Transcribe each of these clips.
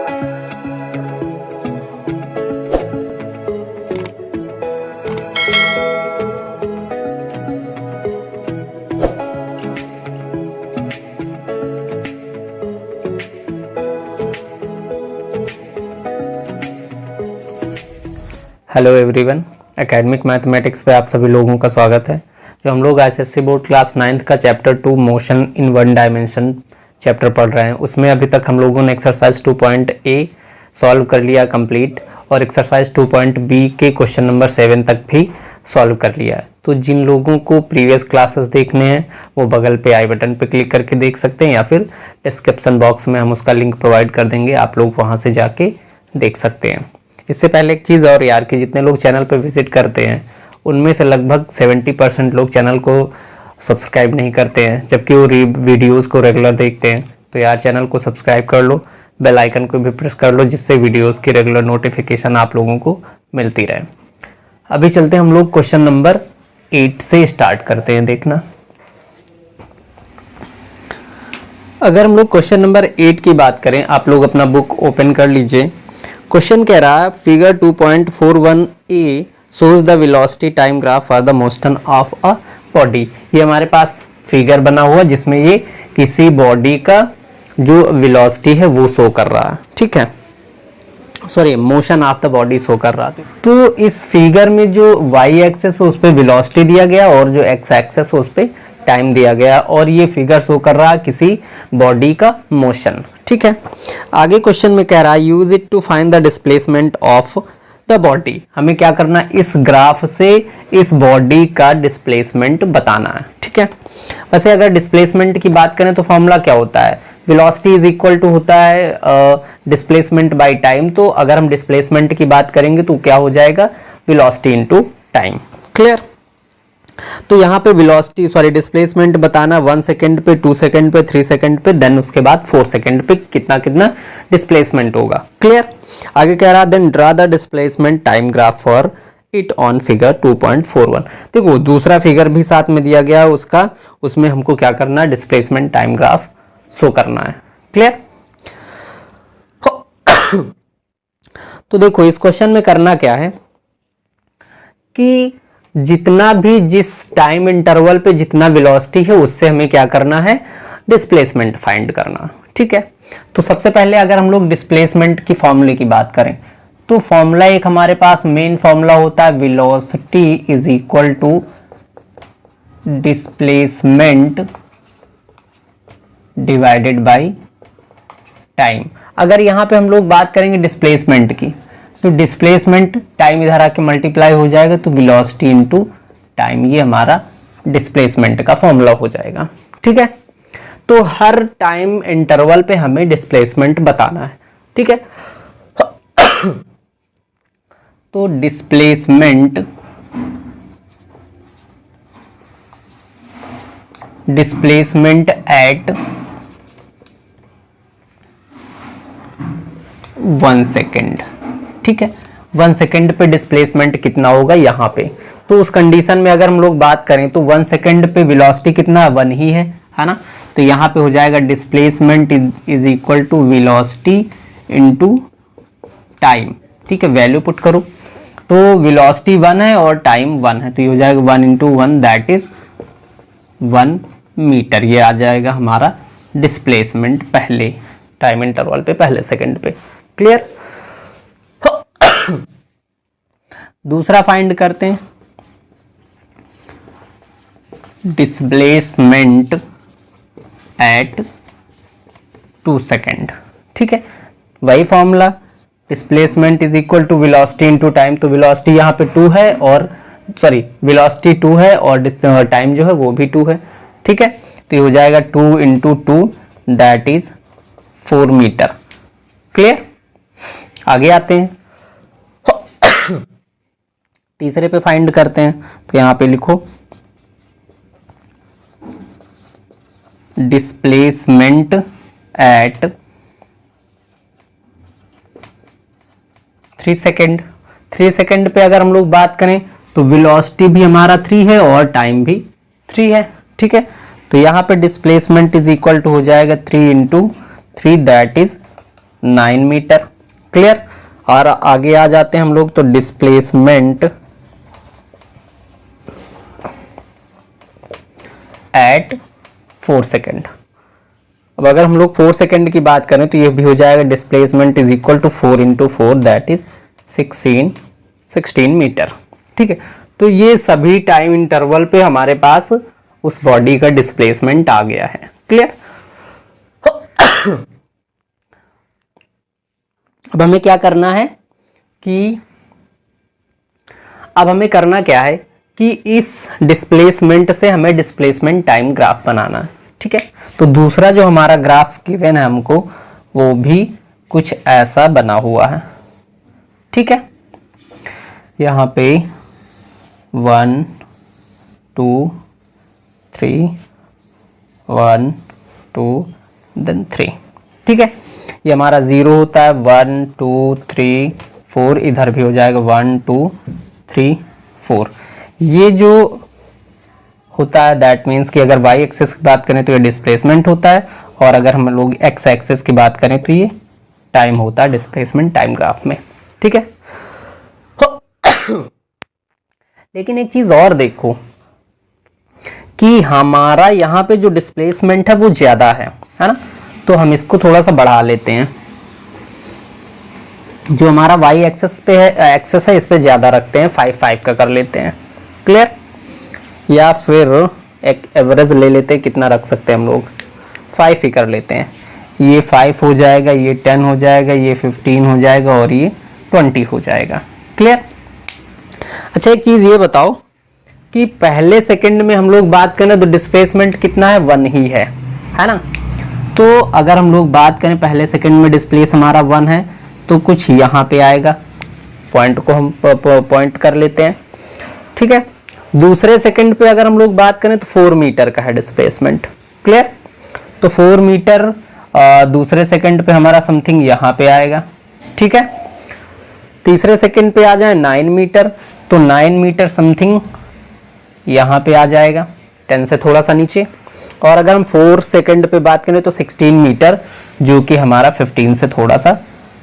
Hello everyone, academic mathematics पे आप सभी लोगों का स्वागत है। जो हम लोग एसएससी बोर्ड क्लास 9th का chapter 2 motion in one dimension chapter पढ़ रहे हैं, उसमें अभी तक हम लोगों ने एक्सरसाइज 2.A सॉल्व कर लिया कंप्लीट, और एक्सरसाइज 2.B के क्वेश्चन नंबर 7 तक भी सॉल्व कर लिया है। तो जिन लोगों को प्रीवियस क्लासेस देखने हैं वो बगल पे आई बटन पे क्लिक करके देख सकते हैं, या फिर डिस्क्रिप्शन बॉक्स में हम उसका लिंक प्रोवाइड कर देंगे, आप लोग वहाँ से जाके देख सकते हैं। इससे पहले एक चीज़ और यार, कि जितने लोग चैनल पे विजिट करते हैं उनमें से लगभग 70% लोग चैनल को सब्सक्राइब नहीं करते हैं, जबकि वो वीडियोस को रेगुलर देखते हैं। तो यार चैनल को सब्सक्राइब कर लो, बेल आइकन को भी प्रेस कर लो, जिससे वीडियोस की रेगुलर नोटिफिकेशन आप लोगों को मिलती रहे। अभी चलते हैं हम लोग क्वेश्चन नंबर 8 से स्टार्ट करते हैं। देखना, अगर हम लोग क्वेश्चन नंबर 8 की बात करें, आप लोग अपना बुक ओपन कर लीजिए। क्वेश्चन कह रहा है figure 2.41a shows the velocity time graph for the motion of a body. ये हमारे पास फिगर बना हुआ जिसमें ये किसी बॉडी का जो वेलोसिटी है वो शो कर रहा है, ठीक है, sorry motion of the body show कर रहा है। तो इस फिगर में जो y एक्सेस है उस पर वेलोसिटी दिया गया और जो x एक्सेस है उस पर टाइम दिया गया, और ये फिगर शो कर रहा है किसी बॉडी का मोशन, ठीक है। आगे क्वेश्चन में कह रहा है use it to find the displacement of the body. हमें क्या करना है, इस ग्राफ से इस बॉडी का डिस्प्लेसमेंट बताना है, ठीक है। वैसे अगर डिस्प्लेसमेंट की बात करें तो फॉर्मूला क्या होता है, वेलोसिटी इज इक्वल टू होता है डिस्प्लेसमेंट बाय टाइम। तो अगर हम डिस्प्लेसमेंट की बात करेंगे तो क्या हो जाएगा, वेलोसिटी इनटू टाइम। क्लियर। तो यहाँ पे वेलोसिटी सॉरी डिस्प्लेसमेंट बताना 1 सेकंड पे, 2 सेकंड पे, 3 सेकंड पे, देन उसके बाद 4 सेकंड पे कितना कितना डिस्प्लेसमेंट होगा। क्लियर। आगे कह रहा then draw the displacement time graph for it on figure 2.41। देखो दूसरा फिगर भी साथ में दिया गया है उसका, उसमें हमको क्या करना है, डिस्प्लेसमेंट टाइम ग्राफ शो करना है। क्लियर। तो देखो इस क्वेश्चन में करना क्या है कि जितना भी जिस टाइम इंटरवल पे जितना वेलोसिटी है उससे हमें क्या करना है, डिस्प्लेसमेंट फाइंड करना, ठीक है। तो सबसे पहले अगर हम लोग डिस्प्लेसमेंट की फॉर्मूले की बात करें तो फॉर्मूला एक हमारे पास मेन फॉर्मूला होता है, velocity is equal to displacement divided by time. अगर यहां पे हम लोग बात करेंगे डिस्प्लेसमेंट की, तो डिस्प्लेसमेंट टाइम इधर आके मल्टीप्लाई हो जाएगा, तो वेलोसिटी इनटू टाइम, ये हमारा डिस्प्लेसमेंट का फॉर्मूला हो जाएगा, ठीक है। तो हर टाइम इंटरवल पे हमें डिस्प्लेसमेंट बताना है, ठीक है। तो डिस्प्लेसमेंट एट 1 सेकेंड, ठीक है। 1 सेकेंड पे डिस्प्लेसमेंट कितना होगा यहाँ पे, तो उस कंडीशन में अगर हम लोग बात करें तो 1 सेकेंड पे वेलोसिटी कितना 1 ही है ना। तो यहाँ पे हो जाएगा displacement is equal to velocity into time, ठीक है। वैल्यू पुट करो तो वेलोसिटी 1 है और टाइम 1 है, तो ये हो जाएगा 1 × 1 दैट इज 1 मीटर। ये आ जाएगा हमारा डिस्प्लेसमेंट पहले टाइम इंटरवल पे, पहले सेकेंड पे। क्लियर। दूसरा फाइंड करते हैं, डिस्प्लेसमेंट एट 2 सेकेंड, ठीक है। वही formula, displacement is equal to velocity into time. तो वेलोसिटी यहाँ पे 2 है और सॉरी वेलोसिटी 2 है और टाइम जो है वो भी 2 है, ठीक है। तो ये हो जाएगा 2 × 2 दैट इज 4 मीटर। क्लियर। आगे आते हैं, तीसरे पे फाइंड करते हैं। तो यहाँ पे लिखो डिस्प्लेसमेंट एट 3 सेकेंड। 3 सेकेंड पे अगर हम लोग बात करें तो वेलोसिटी भी हमारा 3 है और टाइम भी 3 है, ठीक है। तो यहाँ पे डिस्प्लेसमेंट इज इक्वल टू हो जाएगा 3 × 3 दैट इज 9 मीटर। क्लियर। और आगे आ जाते हैं हम लोग, तो डिस्प्लेसमेंट एट 4 सेकेंड। अब अगर हम लोग 4 सेकेंड की बात करें तो ये भी हो जाएगा displacement is equal to 4 into 4 that is 16 metre. ठीक है, तो ये सभी टाइम इंटरवल पे हमारे पास उस बॉडी का डिस्प्लेसमेंट आ गया है। क्लियर। अब हमें क्या करना है कि अब हमें करना क्या है कि इस डिस्प्लेसमेंट से हमें डिस्प्लेसमेंट टाइम ग्राफ बनाना है। ठीक है, तो दूसरा जो हमारा ग्राफ गिवन है हमको वो भी कुछ ऐसा बना हुआ है। ठीक है, यहाँ पे 1 2 3 1 2 देन 3। ठीक है, ये हमारा 0 होता है, 1 2 3 4, इधर भी हो जाएगा 1 2 3 4। ये जो होता है दैट मीन्स कि अगर वाई एक्सिस की बात करें तो ये डिस्प्लेसमेंट होता है, और अगर हम लोग एक्स एक्सिस की बात करें तो ये टाइम होता है डिस्प्लेसमेंट टाइम ग्राफ में। ठीक है, लेकिन एक चीज और देखो कि हमारा यहाँ पे जो डिस्प्लेसमेंट है वो ज्यादा है ना, तो हम इसको थोड़ा सा बढ़ा लेते हैं। जो हमारा वाई एक्सिस पे है, एक्सिस है, इस पे ज्यादा रखते हैं, 5 5 का कर लेते हैं। क्लियर। या फिर एक एवरेज ले लेते हैं, कितना रख सकते हैं हम लोग, 5 ही कर लेते हैं। ये 5 हो जाएगा, ये 10 हो जाएगा, ये 15 हो जाएगा और ये 20 हो जाएगा। क्लियर। अच्छा, एक चीज ये बताओ कि पहले सेकंड में हम लोग बात करें तो डिस्प्लेसमेंट कितना है, 1 ही है ना। तो अगर हम लोग बात करें पहले सेकंड में डिस्प्लेस हमारा 1 है तो कुछ यहाँ पे आएगा, पॉइंट को हम पॉइंट कर लेते हैं। ठीक है, दूसरे सेकंड पे अगर हम लोग बात करें तो 4 मीटर का है डिस्प्लेसमेंट। क्लियर। तो 4 मीटर दूसरे सेकंड पे हमारा समथिंग यहाँ पे आएगा। ठीक है, तीसरे सेकंड पे आ जाए 9 मीटर, तो 9 मीटर समथिंग यहाँ पे आ जाएगा, 10 से थोड़ा सा नीचे। और अगर हम 4 सेकंड पे बात करें तो 16 मीटर, जो कि हमारा 15 से थोड़ा सा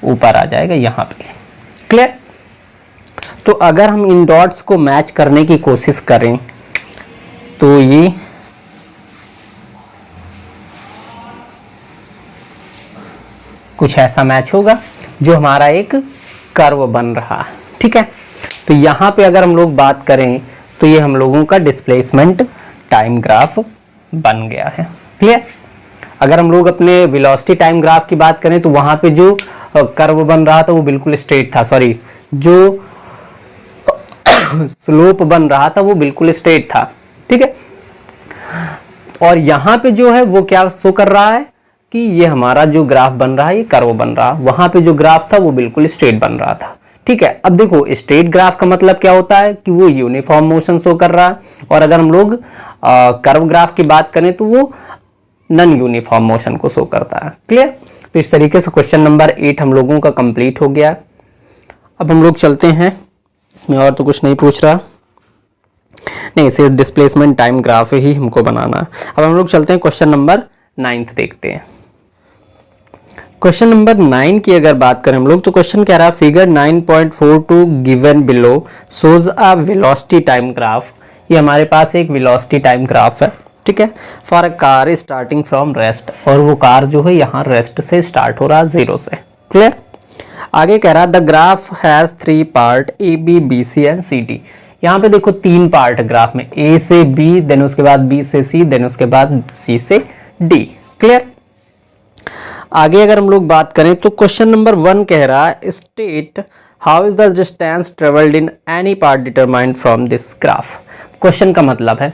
ऊपर आ जाएगा यहाँ पे। क्लियर। तो अगर हम इन डॉट्स को मैच करने की कोशिश करें तो ये कुछ ऐसा मैच होगा जो हमारा एक कर्व बन रहा है। ठीक है, तो यहाँ पे अगर हम लोग बात करें तो ये हम लोगों का डिस्प्लेसमेंट टाइम ग्राफ बन गया है। क्लियर। अगर हम लोग अपने वेलोसिटी टाइम ग्राफ की बात करें तो वहां पे जो कर्व बन रहा था वो बिल्कुल स्ट्रेट था, सॉरी, जो स्लोप बन रहा था वो बिल्कुल स्ट्रेट था। ठीक है, और यहाँ पे जो है वो क्या शो कर रहा है कि ये हमारा जो ग्राफ बन रहा है ये कर्व बन रहा है, वहां पे जो ग्राफ था वो बिल्कुल स्ट्रेट बन रहा था। ठीक है, अब देखो स्ट्रेट ग्राफ का मतलब क्या होता है कि वो यूनिफॉर्म मोशन शो कर रहा है, और अगर हम लोग कर्व ग्राफ की बात करें तो वो नॉन यूनिफॉर्म मोशन को शो करता है। क्लियर। तो इस तरीके से क्वेश्चन नंबर 8 हम लोगों का कंप्लीट हो गया। अब हम लोग चलते हैं, इसमें और तो कुछ नहीं पूछ रहा, नहीं, सिर्फ डिस्प्लेसमेंट टाइम ग्राफ ही हमको बनाना है। अब हम लोग चलते हैं क्वेश्चन नंबर 9 देखते हैं। क्वेश्चन नंबर 9 की अगर बात करें हम लोग तो क्वेश्चन कह रहा है figure 9.42 given below shows a velocity time graph. ये हमारे पास एक वेलोसिटी टाइम ग्राफ है। ठीक है, for a car starting from rest, और वो कार जो है यहाँ रेस्ट से स्टार्ट हो रहा है, 0 से। क्लियर। आगे कह रहा है the graph has 3 part A B B C and C D. यहाँ पे देखो 3 पार्ट ग्राफ में, ए से बी, देन उसके बाद बी से सी, देन उसके बाद सी से डी। क्लियर। आगे अगर हम लोग बात करें तो क्वेश्चन नंबर 1 कह रहा है state how is the distance travelled in any part determined from this graph. Question का मतलब है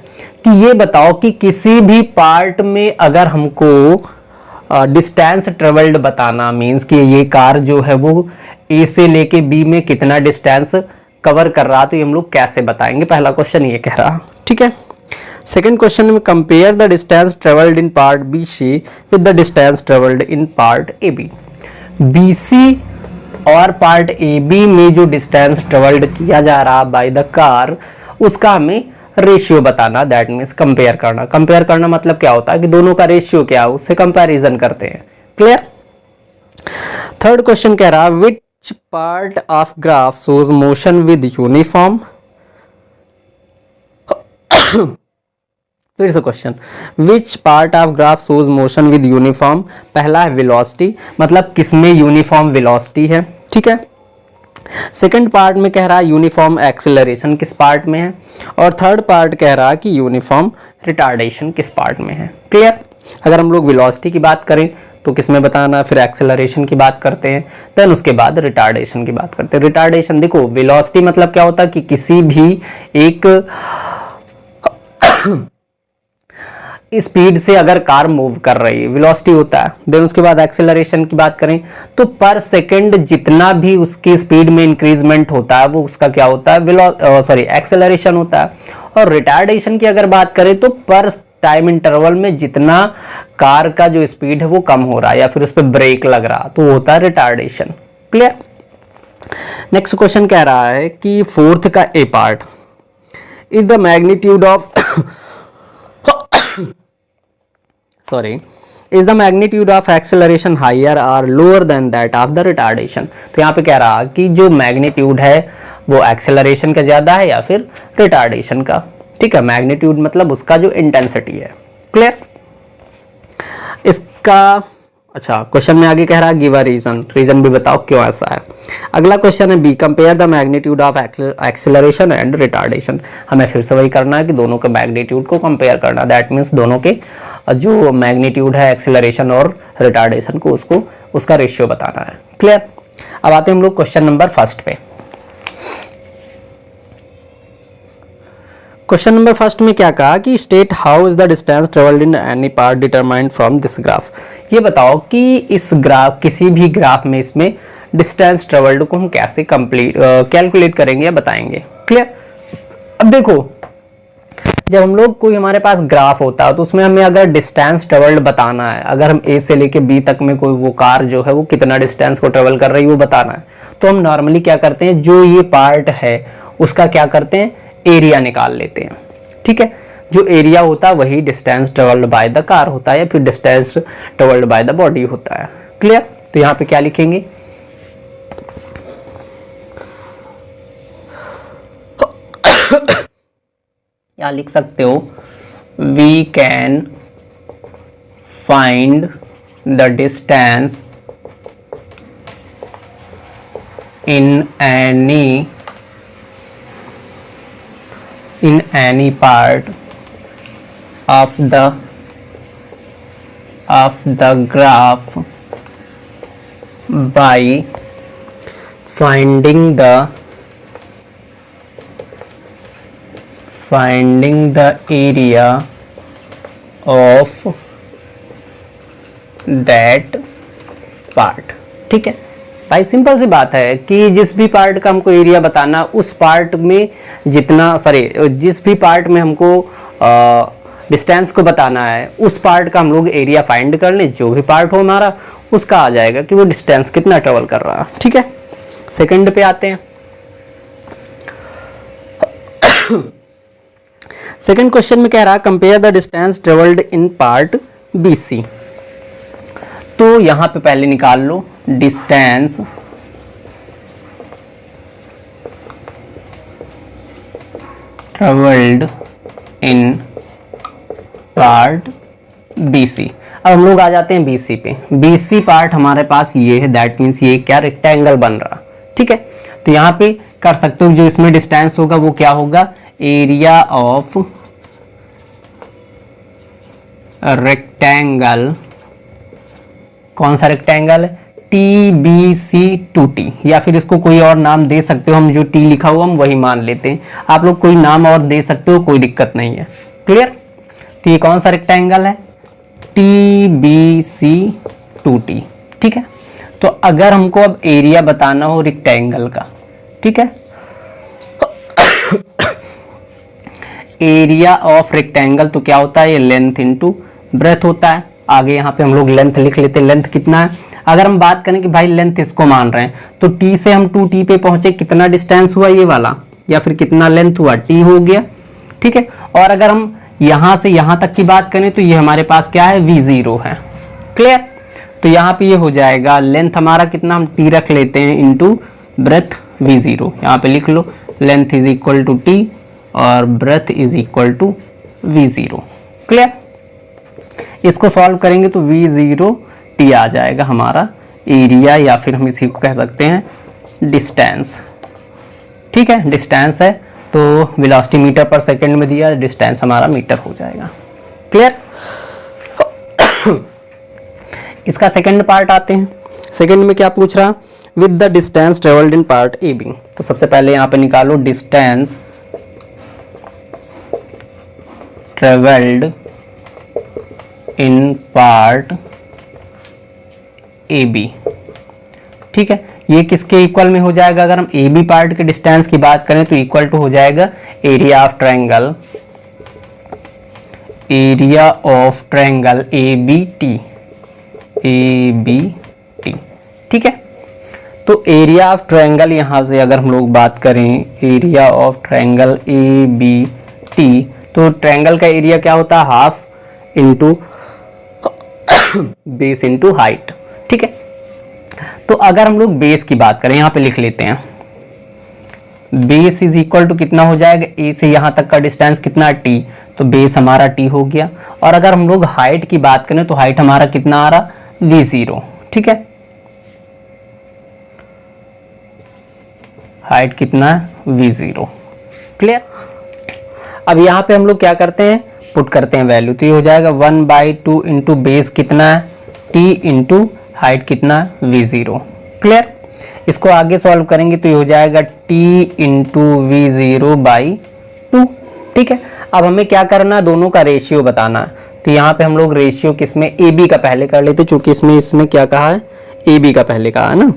कि ये बताओ कि किसी भी पार्ट में अगर हमको डिस्टेंस ट्रेवल्ड बताना, मींस कि ये कार जो है वो ए से लेके बी में कितना डिस्टेंस कवर कर रहा, तो ये हम लोग कैसे बताएंगे, पहला क्वेश्चन ये कह रहा। ठीक है, सेकेंड क्वेश्चन में compare the distance travelled in part B C with the distance travelled in part A B. B C और पार्ट ए बी में जो डिस्टेंस ट्रेवल्ड किया जा रहा बाय द कार, उसका हमें रेशियो बताना, दैट मीन्स कंपेयर करना। कंपेयर करना मतलब क्या होता है कि दोनों का रेशियो क्या है उससे कंपैरिजन करते हैं। क्लियर। थर्ड क्वेश्चन कह रहा which part of graph shows motion with uniform. फिर से question, which part of graph shows motion with uniform. पहला है वेलोसिटी, मतलब किसमें यूनिफॉर्म वेलोसिटी है, ठीक है। सेकंड पार्ट में कह रहा है यूनिफॉर्म एक्सेलरेशन किस पार्ट में है, और थर्ड पार्ट कह रहा है कि यूनिफॉर्म रिटार्डेशन किस पार्ट में है। क्लियर। अगर हम लोग वेलोसिटी की बात करें तो किसमें बताना, फिर एक्सेलरेशन की बात करते हैं, देन उसके बाद रिटार्डेशन की बात करते हैं। रिटार्डेशन देखो, वेलोसिटी मतलब क्या होता है कि किसी भी एक स्पीड से अगर कार मूव कर रही है, वेलोसिटी होता है। देन उसके बाद एक्सेलरेशन की बात करें तो पर सेकंड जितना भी उसकी स्पीड में इंक्रीजमेंट होता है वो उसका क्या होता है, एक्सेलरेशन होता है। और रिटार्डेशन की अगर बात करें तो पर टाइम इंटरवल में जितना कार का जो स्पीड है वो कम हो रहा है या फिर उस पर ब्रेक लग रहा तो वो होता है रिटार्डेशन। क्लियर। नेक्स्ट क्वेश्चन कह रहा है कि फोर्थ का A part is the magnitude of is the magnitude of acceleration higher or lower than that of the retardation। तो यहाँ पे कह रहा कि जो मैग्नीट्यूड है वो एक्सेलरेशन का ज्यादा है या फिर रिटार्डेशन का। ठीक है, मैग्नीट्यूड मतलब उसका जो इंटेंसिटी है। क्लियर। इसका अच्छा क्वेश्चन में आगे कह रहा है गिव अ रीजन भी बताओ क्यों ऐसा है। अगला क्वेश्चन है B compare the magnitude of acceleration and retardation. हमें फिर से वही करना है कि दोनों के मैग्नीट्यूड को कंपेयर करना, दैट मीन्स दोनों के जो मैग्नीट्यूड है एक्सेलरेशन और रिटार्डेशन को उसका रेशियो बताना है। क्लियर। अब आते हैं हम लोग क्वेश्चन नंबर फर्स्ट पे। क्वेश्चन नंबर फर्स्ट में क्या कहा कि state how is the distance travelled in any part determined from this graph. ये बताओ कि इस ग्राफ किसी भी ग्राफ में इसमें डिस्टेंस ट्रेवल्ड को हम कैसे कैलकुलेट करेंगे या बताएंगे। क्लियर। अब देखो, जब हम लोग कोई हमारे पास ग्राफ होता है तो उसमें हमें अगर डिस्टेंस ट्रेवल्ड बताना है, अगर हम ए से लेके बी तक में कोई वो कार जो है वो कितना डिस्टेंस को ट्रेवल कर रही है वो बताना है, तो हम नॉर्मली क्या करते हैं, जो ये पार्ट है उसका क्या करते हैं, एरिया निकाल लेते हैं। ठीक है, जो एरिया होता है वही distance travelled by the car होता है या फिर distance travelled by the body होता है। क्लियर। तो यहाँ पे क्या लिखेंगे, या लिख सकते हो we can find the distance in any part of the graph by finding the area of that part। ठीक है भाई, सिंपल सी बात है कि जिस भी पार्ट का हमको एरिया बताना, उस पार्ट में जिस भी पार्ट में हमको डिस्टेंस को बताना है उस पार्ट का हम लोग एरिया फाइंड कर लें। जो भी पार्ट हो हमारा उसका आ जाएगा कि वो डिस्टेंस कितना ट्रेवल कर रहा है। ठीक है, सेकंड पे आते हैं। सेकंड क्वेश्चन में कह रहा है compare the distance travelled in part BC। तो यहां पे पहले निकाल लो distance travelled in part BC। अब हम लोग आ जाते हैं BC पे। BC पार्ट हमारे पास ये है, दैट मीन्स ये क्या रेक्टेंगल बन रहा। ठीक है, तो यहाँ पे कर सकते हो जो इसमें डिस्टेंस होगा वो क्या होगा, एरिया ऑफ रेक्टेंगल। कौन सा रेक्टेंगल है, TBC2T, या फिर इसको कोई और नाम दे सकते हो, हम जो T लिखा हुआ हम वही मान लेते हैं। आप लोग कोई नाम और दे सकते हो, कोई दिक्कत नहीं है। क्लियर। तो ये कौन सा रेक्टेंगल है, TBC2T। ठीक है, तो अगर हमको अब एरिया बताना हो रेक्टेंगल का, ठीक है, एरिया ऑफ रेक्टेंगल तो क्या होता है, ये लेंथ इनटू ब्रेथ होता है। आगे यहाँ पे हम लोग लेंथ लिख लेते हैं, लेंथ कितना है। अगर हम बात करें कि भाई लेंथ इसको मान रहे हैं तो T से हम 2T पे पहुंचे, कितना डिस्टेंस हुआ ये वाला, या फिर कितना लेंथ हुआ, T हो गया। ठीक है, और अगर हम यहां से यहां तक की बात करें तो ये हमारे पास क्या है, V0 है। क्लियर। तो यहाँ पे ये हो जाएगा लेंथ हमारा कितना, हम टी रख लेते हैं इंटू ब्रेथ v0, यहाँ पे लिख लो length is equal to T और breadth is equal to v0। Clear? इसको सॉल्व करेंगे तो v0 t आ जाएगा हमारा एरिया, या फिर हम इसी को कह सकते हैं डिस्टेंस। ठीक है, डिस्टेंस है तो वेलोसिटी मीटर पर सेकंड में दिया, डिस्टेंस हमारा मीटर हो जाएगा। क्लियर? इसका सेकंड पार्ट आते हैं। सेकंड में क्या पूछ रहा, with the distance travelled in part A B. तो सबसे पहले यहाँ पे निकालो distance travelled in part A B. ठीक है, ये किसके इक्वल में हो जाएगा, अगर हम ए बी पार्ट के डिस्टेंस की बात करें तो इक्वल टू हो जाएगा area of triangle, area of triangle A B T, A B T. ठीक है, तो एरिया ऑफ ट्रायंगल यहाँ से अगर हम लोग बात करें area of triangle A B T, तो ट्रायंगल का एरिया क्या होता है, half into base into height. ठीक है, तो अगर हम लोग बेस की बात करें, यहाँ पे लिख लेते हैं बेस इज इक्वल टू कितना हो जाएगा, ए से यहाँ तक का डिस्टेंस कितना, टी, तो बेस हमारा टी हो गया। और अगर हम लोग हाइट की बात करें तो हाइट हमारा कितना आ रहा, v0। ठीक है, हाइट कितना है, v0। क्लियर? अब यहाँ पे हम लोग क्या करते हैं, पुट करते हैं वैल्यू, तो ये हो जाएगा 1/2 इंटू बेस कितना है, t इंटू हाइट कितना है, v0। क्लियर? इसको आगे सॉल्व करेंगे तो ये हो जाएगा t इंटू v0/2। ठीक है, अब हमें क्या करना है, दोनों का रेशियो बताना है। तो यहाँ पे हम लोग रेशियो किसमें, ए बी का पहले कर लेते, चूंकि इसमें इसने क्या कहा है, ए बी का पहले कहा है ना।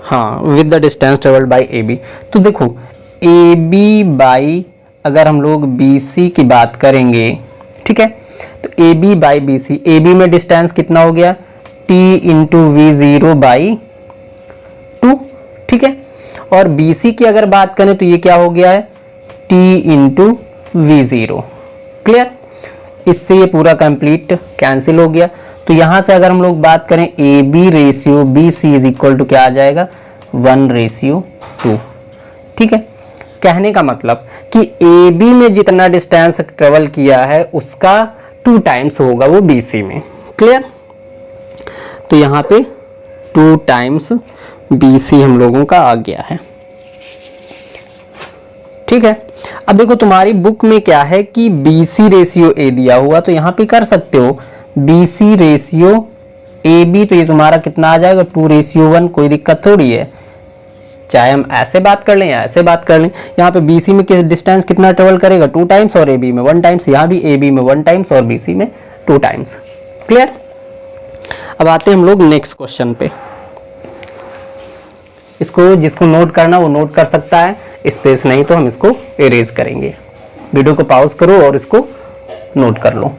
हाँ, with the distance travelled by A B. तो देखो ए बी बाई अगर हम लोग बी सी की बात करेंगे, ठीक है, तो A B by B C, A B में डिस्टेंस कितना हो गया, टी इंटू v0/2। ठीक है, और बी सी की अगर बात करें तो ये क्या हो गया है, टी इंटू v0। क्लियर? इससे ये पूरा कंप्लीट कैंसिल हो गया। तो यहां से अगर हम लोग बात करें A B ratio B C is equal to क्या आ जाएगा, 1/2। ठीक है, कहने का मतलब कि ए बी में जितना डिस्टेंस ट्रेवल किया है उसका 2 टाइम्स होगा वो बी सी में। क्लियर? तो यहाँ पे 2 टाइम्स बी सी हम लोगों का आ गया है। ठीक है, अब देखो तुम्हारी बुक में क्या है कि बी सी रेशियो ए दिया हुआ, तो यहाँ पे कर सकते हो B C ratio A B, तो ये तुम्हारा कितना आ जाएगा, 2:1। कोई दिक्कत थोड़ी है, चाहे हम ऐसे बात कर लें या ऐसे बात कर लें। यहाँ पे बी सी में किस डिस्टेंस कितना ट्रेवल करेगा, 2 टाइम्स, और ए बी में 1 टाइम्स। यहाँ भी ए बी में 1 टाइम्स और बी सी में 2 टाइम्स। क्लियर? अब आते हैं हम लोग नेक्स्ट क्वेश्चन पे। इसको जिसको नोट करना वो नोट कर सकता है, स्पेस नहीं तो हम इसको इरेज करेंगे। वीडियो को पॉज करो और इसको नोट कर लो।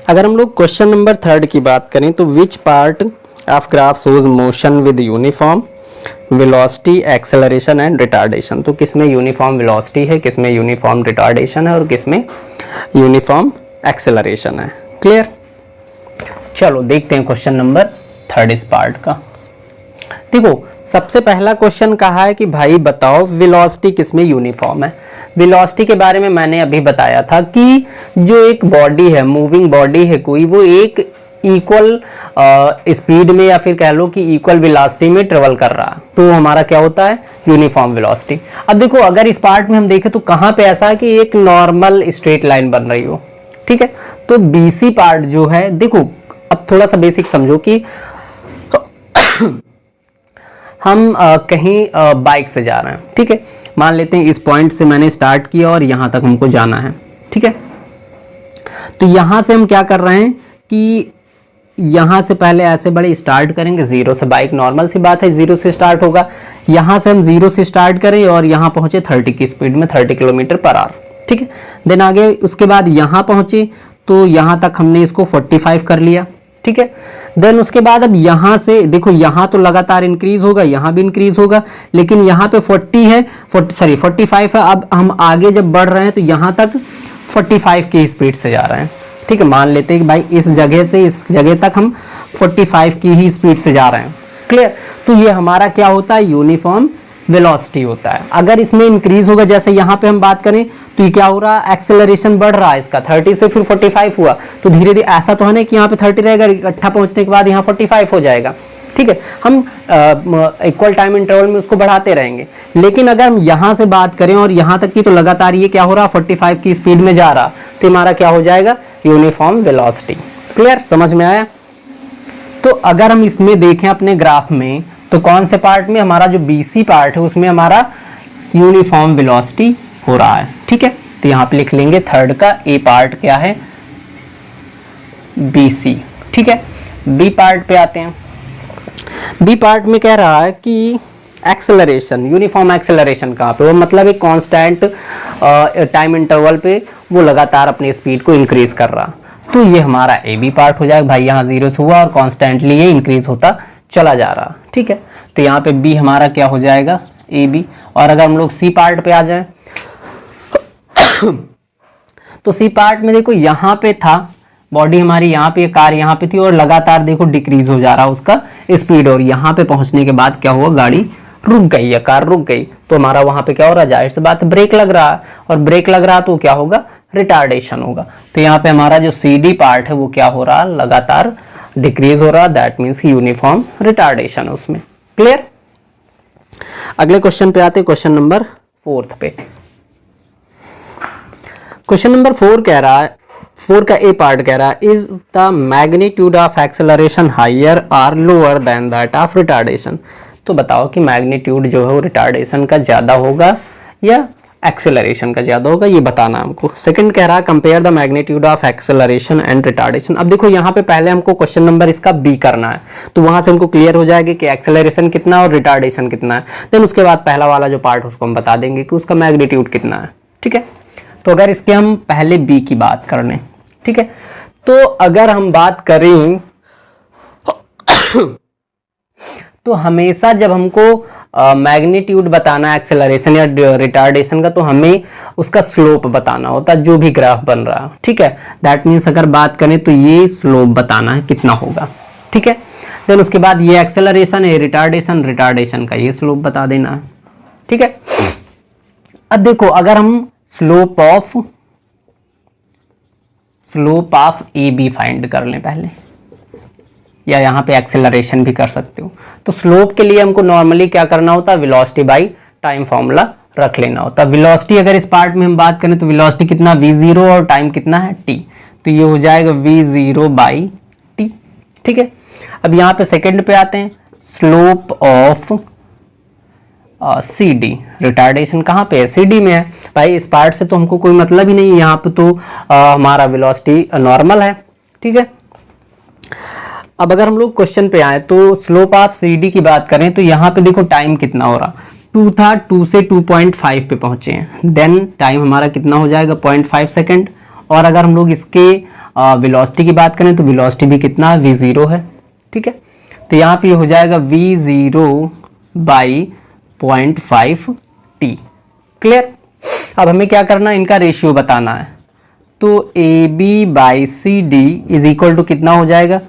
अगर हम लोग क्वेश्चन नंबर 3 की बात करें तो which part of graph shows motion with uniform velocity acceleration and retardation. तो किसमें यूनिफॉर्म वेलोसिटी है, किसमें यूनिफॉर्म रिटार्डेशन है और किसमें यूनिफॉर्म एक्सेलरेशन है। क्लियर? चलो देखते हैं क्वेश्चन नंबर 3 इस पार्ट का। देखो सबसे पहला क्वेश्चन कहा है कि भाई बताओ वेलोसिटी किसमें यूनिफॉर्म है। वेलोसिटी के बारे में मैंने अभी बताया था कि जो एक बॉडी है, मूविंग बॉडी है कोई, वो एक इक्वल स्पीड में या फिर कह लो कि इक्वल वेलोसिटी में ट्रेवल कर रहा है, तो हमारा क्या होता है, यूनिफॉर्म वेलोसिटी। अब देखो अगर इस पार्ट में हम देखें तो कहाँ पे ऐसा है कि एक नॉर्मल स्ट्रेट लाइन बन रही हो। ठीक है, तो बीसी पार्ट जो है, देखो अब थोड़ा सा बेसिक समझो कि हम कहीं बाइक से जा रहे हैं। ठीक है, मान लेते हैं इस पॉइंट से मैंने स्टार्ट किया और यहाँ तक हमको जाना है। ठीक है, तो यहाँ से हम क्या कर रहे हैं कि यहाँ से पहले ऐसे बड़े स्टार्ट करेंगे, 0 से। बाइक नॉर्मल सी बात है 0 से स्टार्ट होगा। यहाँ से हम 0 से स्टार्ट करें और यहाँ पहुँचे 30 की स्पीड में, 30 किलोमीटर पर आवर। ठीक है। देन आगे उसके बाद यहाँ पहुंचे तो यहाँ तक हमने इसको 45 कर लिया, ठीक है। देन उसके बाद अब यहाँ से देखो, यहाँ तो लगातार इंक्रीज होगा, यहाँ भी इंक्रीज होगा, लेकिन यहाँ पे 45 है। अब हम आगे जब बढ़ रहे हैं तो यहाँ तक 45 की स्पीड से जा रहे हैं, ठीक है। मान लेते हैं कि भाई इस जगह से इस जगह तक हम 45 की ही स्पीड से जा रहे हैं, क्लियर। तो ये हमारा क्या होता है, यूनिफॉर्म वेलोसिटी होता है। अगर इसमें इंक्रीज होगा, जैसे यहाँ पे हम बात करें तो ये क्या हो रहा है, एक्सेलरेशन बढ़ रहा है इसका, 30 से फिर 45 हुआ, तो धीरे धीरे ऐसा तो है ना कि यहाँ पे 30 रहेगा, इकट्ठा पहुंचने के बाद यहाँ 45 हो जाएगा, ठीक है। हम इक्वल टाइम इंटरवल में उसको बढ़ाते रहेंगे। लेकिन अगर हम यहाँ से बात करें और यहाँ तक की, तो लगातार ये क्या हो रहा, 45 की स्पीड में जा रहा, तो हमारा क्या हो जाएगा, यूनिफॉर्म वेलोसिटी। क्लियर, समझ में आया। तो अगर हम इसमें देखें अपने ग्राफ में, तो कौन से पार्ट में, हमारा जो BC पार्ट है उसमें हमारा यूनिफॉर्म वेलोसिटी हो रहा है, ठीक है। तो यहाँ पे लिख लेंगे थर्ड का A पार्ट क्या है, BC, ठीक है। B पार्ट पे आते हैं। B पार्ट में कह रहा है कि एक्सेलरेशन, यूनिफॉर्म एक्सेलरेशन कहाँ पे, वो मतलब एक कांस्टेंट टाइम इंटरवल पे वो लगातार अपनी स्पीड को इंक्रीज कर रहा। तो ये हमारा AB पार्ट हो जाएगा, भाई यहाँ 0 से हुआ और कॉन्स्टेंटली ये इंक्रीज होता चला जा रहा, ठीक है। तो यहाँ पे B हमारा क्या हो जाएगा, AB। और अगर हम लोग C पार्ट पे आ जाएं तो C पार्ट में देखो, यहाँ पे था बॉडी हमारी, यहाँ पे कार यहाँ पे थी, और लगातार देखो डिक्रीज हो जा रहा उसका स्पीड, और यहाँ पे पहुंचने के बाद क्या हुआ, गाड़ी रुक गई या कार रुक गई, तो हमारा वहां पे क्या हो रहा है, जाहिर सी बात ब्रेक लग रहा है, और ब्रेक लग रहा तो क्या होगा, रिटार्डेशन होगा। तो यहाँ पे हमारा जो CD पार्ट है वो क्या हो रहा, लगातार डिक्रीज हो रहा, दैट मीन्स यूनिफॉर्म रिटार्डेशन है उसमें। क्लियर। अगले क्वेश्चन पे आते हैं, क्वेश्चन नंबर 4 पे। क्वेश्चन नंबर 4 कह रहा है, 4 का A पार्ट कह रहा है, is the magnitude of acceleration higher और lower than that of retardation. तो बताओ कि मैग्नीट्यूड जो है वो रिटार्डेशन का ज्यादा होगा या एक्सेलरेशन का ज्यादा होगा, ये बताना हमको। सेकंड कह रहा है, compare the magnitude of acceleration and retardation. अब देखो यहाँ पे पहले हमको क्वेश्चन नंबर इसका B करना है, तो वहां से हमको क्लियर हो जाएगा कि एक्सेलरेशन कितना और रिटार्डेशन कितना है। देन उसके बाद पहला वाला जो पार्ट उसको हम बता देंगे कि उसका मैग्नीट्यूड कितना है, ठीक है। तो अगर इसके हम पहले B की बात कर लें, ठीक है। तो अगर हम बात करें तो हमेशा जब हमको मैग्नीट्यूड बताना है एक्सेलरेशन या रिटार्डेशन का, तो हमें उसका स्लोप बताना होता है, जो भी ग्राफ बन रहा है, ठीक है। दैट मीन्स अगर बात करें तो ये स्लोप बताना है कितना होगा, ठीक है। देन उसके बाद ये एक्सेलरेशन है, रिटार्डेशन का ये स्लोप बता देना है, ठीक है। अब देखो, अगर हम स्लोप ऑफ AB फाइंड कर लें पहले, या यहाँ पे एक्सेलरेशन भी कर सकते हो। तो स्लोप के लिए हमको नॉर्मली क्या करना होता है, वेलोसिटी बाई टाइम फॉर्मूला रख लेना होता है। वेलोसिटी अगर इस पार्ट में हम बात करें तो वेलोसिटी कितना, v0, और टाइम कितना है, t। तो ये हो जाएगा v0 बाई t, ठीक है। अब यहाँ पे सेकंड पे आते हैं, स्लोप ऑफ CD, रिटार्डेशन कहाँ पे है, CD में है। भाई इस पार्ट से तो हमको कोई मतलब ही नहीं है, यहाँ पे तो हमारा वेलोसिटी नॉर्मल है, ठीक है। अब अगर हम लोग क्वेश्चन पे आए तो स्लोप ऑफ CD की बात करें तो यहाँ पे देखो टाइम कितना हो रहा, 2 था, 2 से 2.5 पे पहुंचे हैं। देन टाइम हमारा कितना हो जाएगा, 0.5 सेकेंड। और अगर हम लोग इसके वेलोसिटी की बात करें तो वेलोसिटी भी कितना है, v0 है, ठीक है। तो यहाँ पे हो जाएगा v0 बाई 0.5t। क्लियर। अब हमें क्या करना है, इनका रेशियो बताना है। तो AB by CD is equal to कितना हो जाएगा,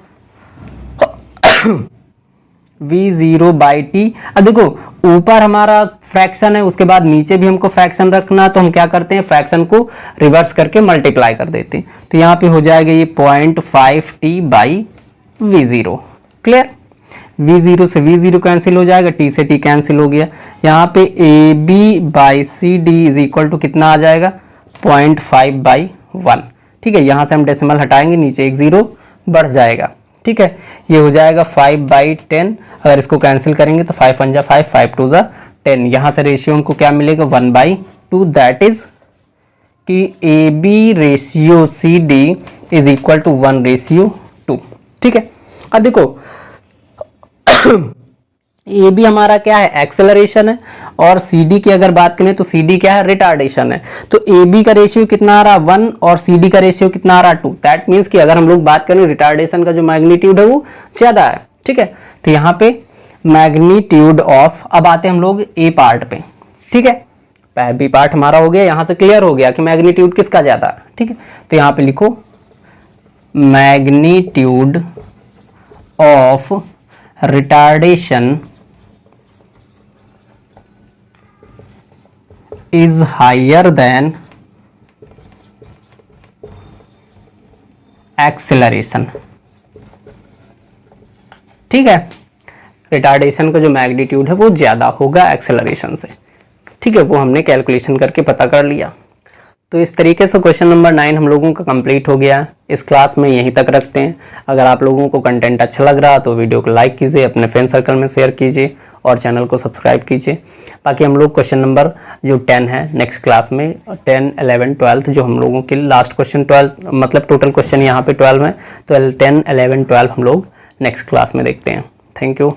v0 बाई t। अब देखो ऊपर हमारा फ्रैक्शन है, उसके बाद नीचे भी हमको फ्रैक्शन रखना, तो हम क्या करते हैं, फ्रैक्शन को रिवर्स करके मल्टीप्लाई कर देते हैं। तो यहाँ पे हो जाएगा ये 0.5t by v0। Clear. v0 से v0 कैंसिल हो जाएगा, t से t कैंसिल हो गया। यहाँ पे AB by CD is equal to कितना आ जाएगा, 0.5 बाई 1, ठीक है। यहाँ से हम डेसिमल हटाएंगे, नीचे एक 0 बढ़ जाएगा, ठीक है। ये हो जाएगा 5/10। अगर इसको कैंसिल करेंगे तो 5 1 जा 5, 5 2 जा 10। यहाँ से रेशियो हमको क्या मिलेगा, 1/2। दैट इज कि AB ratio CD is equal to 1/2, ठीक है। अब देखो ए बी हमारा क्या है, एक्सेलरेशन है, और सी डी की अगर बात करें तो सी डी क्या है, रिटार्डेशन है। तो ए बी का रेशियो कितना आ रहा, 1, और सी डी का रेशियो कितना आ रहा, 2। दैट मीन्स कि अगर हम लोग बात करें रिटार्डेशन का जो मैग्नीट्यूड है वो ज्यादा है, ठीक है। तो यहाँ पे मैग्नीट्यूड ऑफ, अब आते हैं हम लोग ए पार्ट पे, ठीक है। बी पार्ट हमारा हो गया, यहां से क्लियर हो गया कि मैग्नीट्यूड किसका ज्यादा है, ठीक है। तो यहां पे लिखो magnitude of retardation is higher than acceleration, ठीक है। रिटार्डेशन का जो मैग्नीट्यूड है वो ज्यादा होगा एक्सेलरेशन से, ठीक है। वो हमने कैलकुलेशन करके पता कर लिया। तो इस तरीके से क्वेश्चन नंबर 9 हम लोगों का कंप्लीट हो गया। इस क्लास में यहीं तक रखते हैं। अगर आप लोगों को कंटेंट अच्छा लग रहा तो वीडियो को लाइक कीजिए, अपने फ्रेंड सर्कल में शेयर कीजिए और चैनल को सब्सक्राइब कीजिए। बाकी हम लोग क्वेश्चन नंबर जो 10 है नेक्स्ट क्लास में 10, 11, 12 जो हम लोगों के लास्ट क्वेश्चन 12 मतलब टोटल क्वेश्चन यहाँ पे 12 है, तो 10, 11, 12 हम लोग नेक्स्ट क्लास में देखते हैं। Thank you.